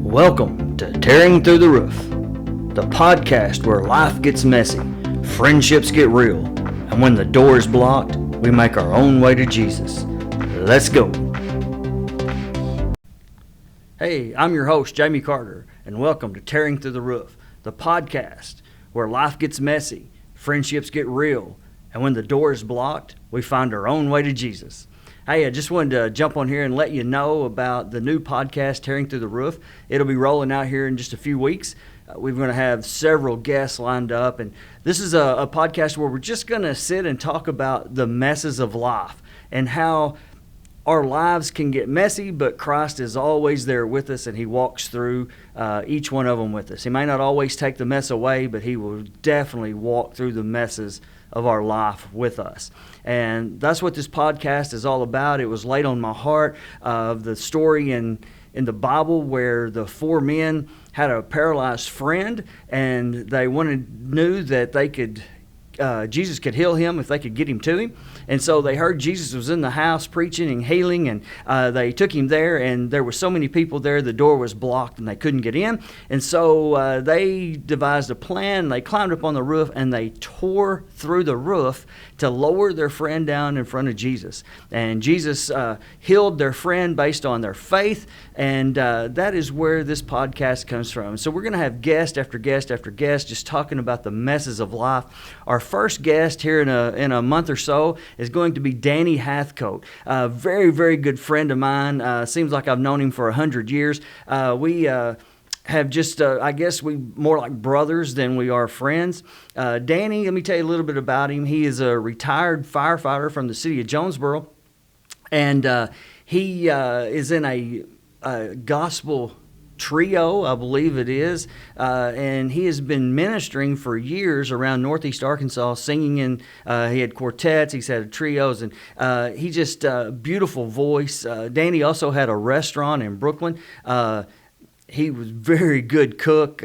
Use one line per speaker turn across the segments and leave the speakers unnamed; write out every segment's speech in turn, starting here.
Welcome to Tearing Through the Roof, the podcast where life gets messy, friendships get real, and when the door is blocked, we make our own way to Jesus. Let's go. Hey, I'm your host, Jamie Carter, and welcome to Tearing Through the Roof, the podcast where life gets messy, friendships get real, and when the door is blocked, we find our own way to Jesus. Hey, I just wanted to jump on here and let you know about the new podcast, Tearing Through the Roof. It'll be rolling out here in just a few weeks. We're going to have several guests lined up, and this is a podcast where we're just going to sit and talk about the messes of life and how our lives can get messy, but Christ is always there with us, and He walks through each one of them with us. He may not always take the mess away, but He will definitely walk through the messes of our life with us. And that's what this podcast is all about. It was laid on my heart of the story in the Bible where the four men had a paralyzed friend, and they knew that they could Jesus could heal him if they could get him to him. And so they heard Jesus was in the house preaching and healing, and they took him there, and there were so many people there, the door was blocked and they couldn't get in. And so they devised a plan. They climbed up on the roof and they tore through the roof to lower their friend down in front of Jesus. And Jesus healed their friend based on their faith, and that is where this podcast comes from. So we're going to have guest after guest after guest just talking about the messes of life. Our first guest here in a month or so is going to be Danny Hathcoat, a very, very good friend of mine. Seems like I've known him for 100 years. We have just, I guess we more like brothers than we are friends. Danny, let me tell you a little bit about him. He is a retired firefighter from the city of Jonesboro, and he is in a gospel trio, I believe it is, and he has been ministering for years around Northeast Arkansas, singing in, he had quartets, he's had trios, and he just, beautiful voice. Danny also had a restaurant in Brooklyn. He was very good cook,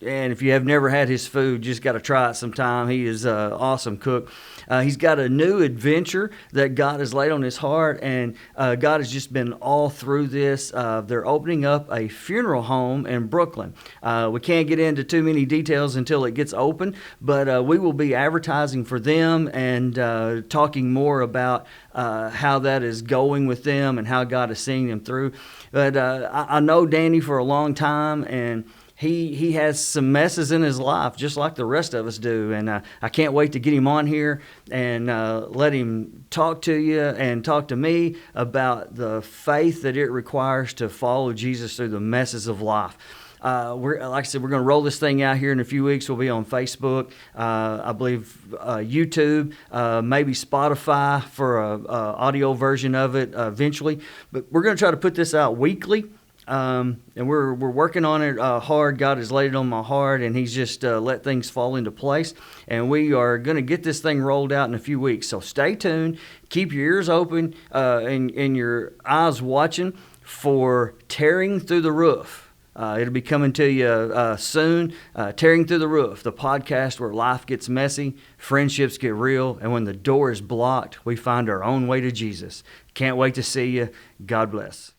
and if you have never had his food, you just got to try it sometime. He is an awesome cook. He's got a new adventure that God has laid on his heart, and God has just been all through this. They're opening up a funeral home in Brooklyn. We can't get into too many details until it gets open, but we will be advertising for them and talking more about how that is going with them and how God is seeing them through. But I know Danny for a long time, and he has some messes in his life, just like the rest of us do. And I can't wait to get him on here and let him talk to you and talk to me about the faith that it requires to follow Jesus through the messes of life. Like I said, we're going to roll this thing out here in a few weeks. We'll be on Facebook, I believe YouTube, maybe Spotify for an audio version of it eventually. But we're going to try to put this out weekly. And we're working on it hard. God has laid it on my heart, and He's just let things fall into place. And we are going to get this thing rolled out in a few weeks. So stay tuned. Keep your ears open and your eyes watching for Tearing Through the Roof. It'll be coming to you soon. Tearing Through the Roof, the podcast where life gets messy, friendships get real, and when the door is blocked, we find our own way to Jesus. Can't wait to see you. God bless.